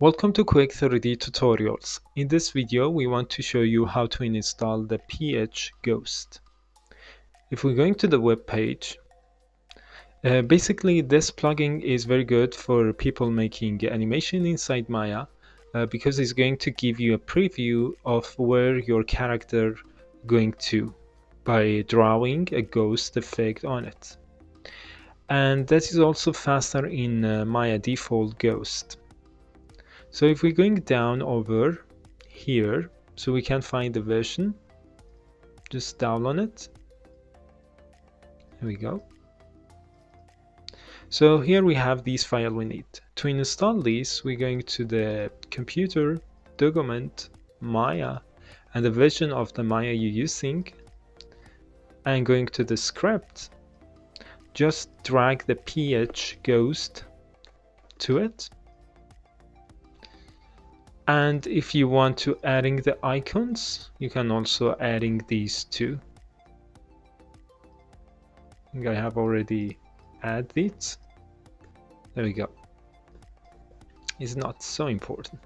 Welcome to Quick 3D Tutorials. In this video we want to show you how to install the bhghost. If we're going to the web page, basically this plugin is very good for people making animation inside Maya because it's going to give you a preview of where your character going to by drawing a ghost effect on it. And that is also faster in Maya default ghost. So if we're going down over here, so we can find the version, just download it. Here we go. So here we have this file we need. To install this, we're going to the computer, document, Maya, and the version of the Maya you're using, and going to the script, just drag the bhghost to it. And if you want to adding the icons, you can also adding these two. I think I have already added it. There we go. It's not so important.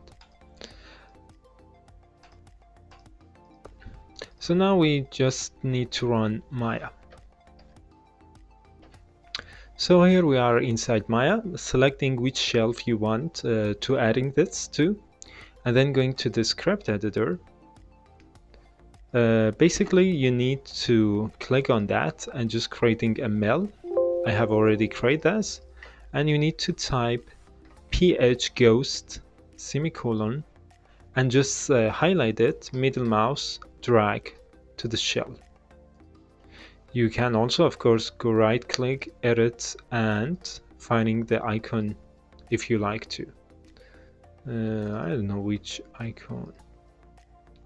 So now we just need to run Maya. So here we are inside Maya, selecting which shelf you want to adding this to. And then going to the script editor. Basically you need to click on that and just creating a mail. I have already created this, and you need to type bhghost semicolon and just highlight it, middle mouse, drag to the shell. You can also of course go right click, edit, and finding the icon if you like to. I don't know which icon.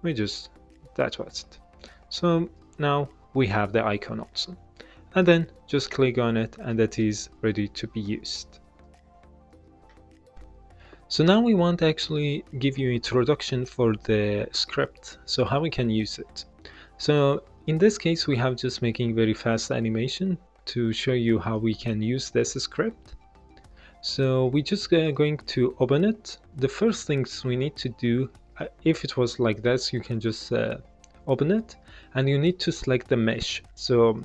That was it. So now we have the icon also. And then just click on it and that is ready to be used. So now we want to actually give you introduction for the script. So how we can use it. So in this case we have just making very fast animation to show you how we can use this script. So we just going to open it. The first things we need to do, if it was like this, you can just open it and you need to select the mesh. So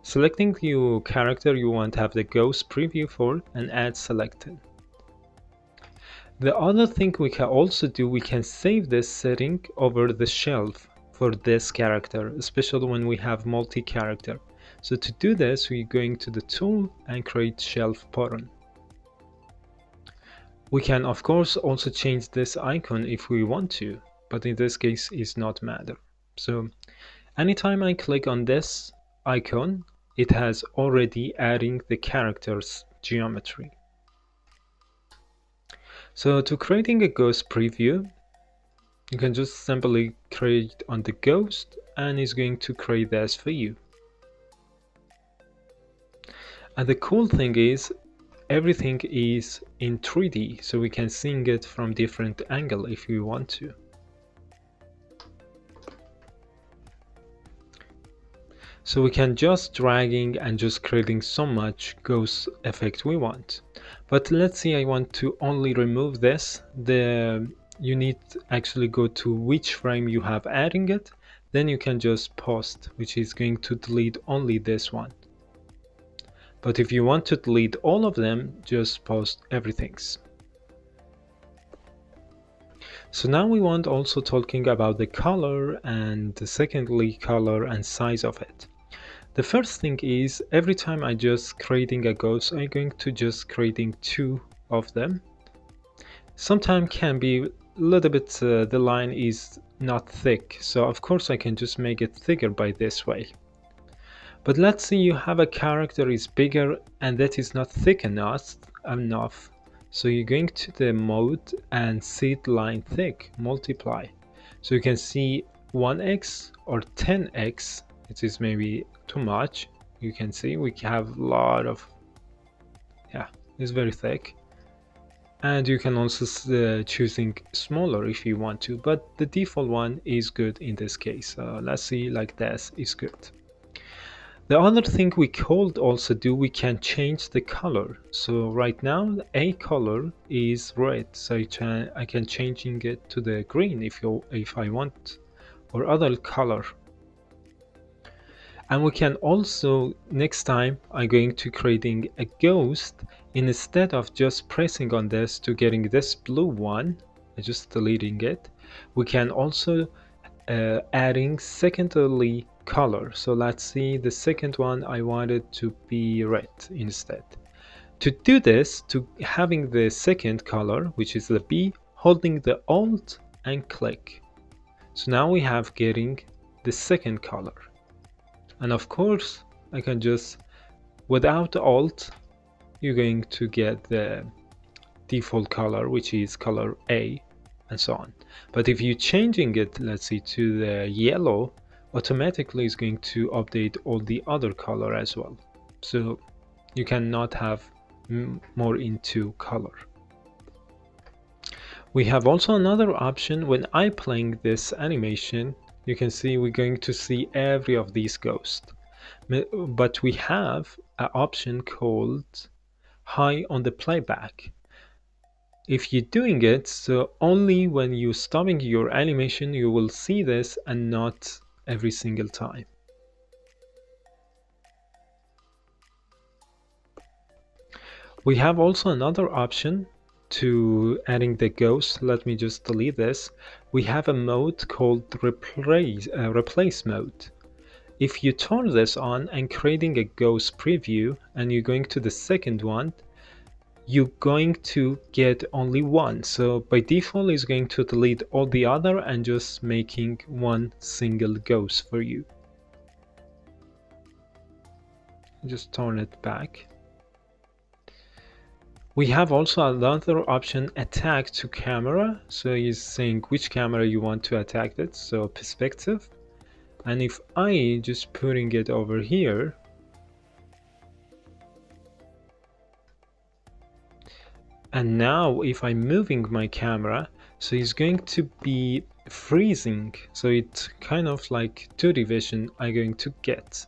selecting your character you want to have the ghost preview for and add selected. The other thing we can also do, we can save this setting over the shelf for this character, especially when we have multi-character. So to do this, we're going to the tool and create shelf pattern. We can of course also change this icon if we want to, but in this case it's not matter. So anytime I click on this icon, it has already adding the character's geometry. So to creating a ghost preview, you can just simply create on the ghost and it's going to create this for you. And the cool thing is everything is in 3D, so we can see it from different angle if we want to. So we can just dragging and just creating so much ghost effect we want. But let's say I want to only remove this. You need to actually go to which frame you have adding it. Then you can just post, which is going to delete only this one. But if you want to delete all of them, just post everything. So now we want also talking about the color and secondly color and size of it. The first thing is every time I just creating a ghost, I'm going to just creating two of them. Sometimes can be a little bit the line is not thick, so of course I can just make it thicker by this way. But let's say you have a character is bigger and that is not thick enough. So you're going to the mode and set line thick, multiply. So you can see 1x or 10x. It is maybe too much. You can see we have a lot of, it's very thick. And you can also choosing smaller if you want to, but the default one is good in this case. Let's see like this is good. The other thing we could also do, we can change the color. So right now a color is red, so I can changing it to the green if I want, or other color. And we can also, next time I'm going to creating a ghost, instead of just pressing on this to getting this blue one, just deleting it, we can also adding secondary color. So let's see, the second one I wanted to be red instead. To do this, to having the second color, which is the B, holding the Alt and click. So now we have getting the second color. And of course, I can just, without Alt, you're going to get the default color, which is color A, and so on. But if you're changing it, let's see, to the yellow, automatically it's going to update all the other color as well. So you cannot have more into color. We have also another option. When I playing this animation, you can see we're going to see every of these ghosts. But we have an option called high on the playback. If you're doing it, so only when you're stopping your animation you will see this and not every single time. We have also another option to adding the ghost. Let me just delete this. We have a mode called replace mode. If you turn this on and creating a ghost preview and you're going to the second one, you're going to get only one. So by default it's going to delete all the other and just making one single ghost for you. Just turn it back. We have also another option, attack to camera. So he's saying which camera you want to attack it, so perspective. And if I just putting it over here, and now if I'm moving my camera, so it's going to be freezing. So it's kind of like 2D vision I'm going to get.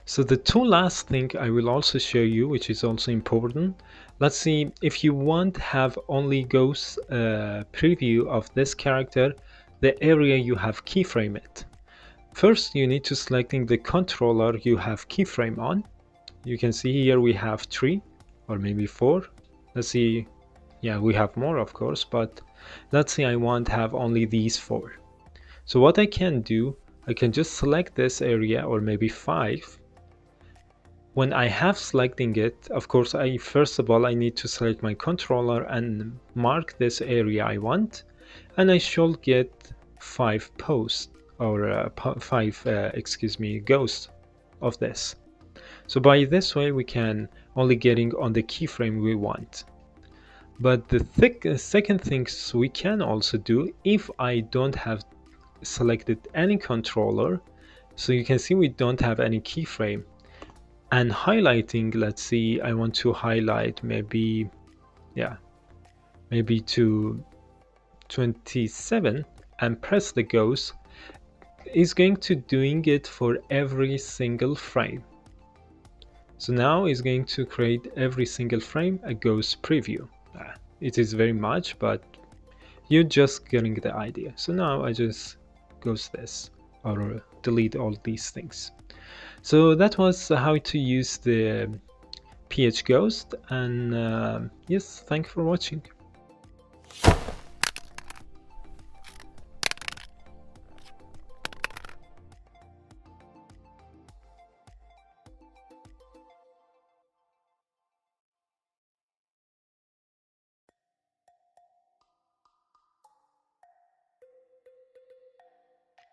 So the two last thing I will also show you, which is also important. Let's see, if you want to have only ghost preview of this character, the area you have keyframe it. First, you need to selecting the controller you have keyframe on. You can see here we have 3 or maybe 4. Let's see, yeah, we have more of course, but let's say I want to have only these 4. So what I can do, I can just select this area, or maybe 5. When I have selecting it, of course, first of all I need to select my controller and mark this area I want, and I should get 5 posts, or 5 ghosts of this. So by this way we can only getting on the keyframe we want. But the second things we can also do, if I don't have selected any controller, so you can see we don't have any keyframe, and highlighting, let's see, I want to highlight maybe, yeah, maybe to 27 and press the ghost, is going to doing it for every single frame. So now it's going to create every single frame a ghost preview. It is very much, but you're just getting the idea. So now I just ghost this or delete all these things. So that was how to use the bhghost, and yes, thanks for watching.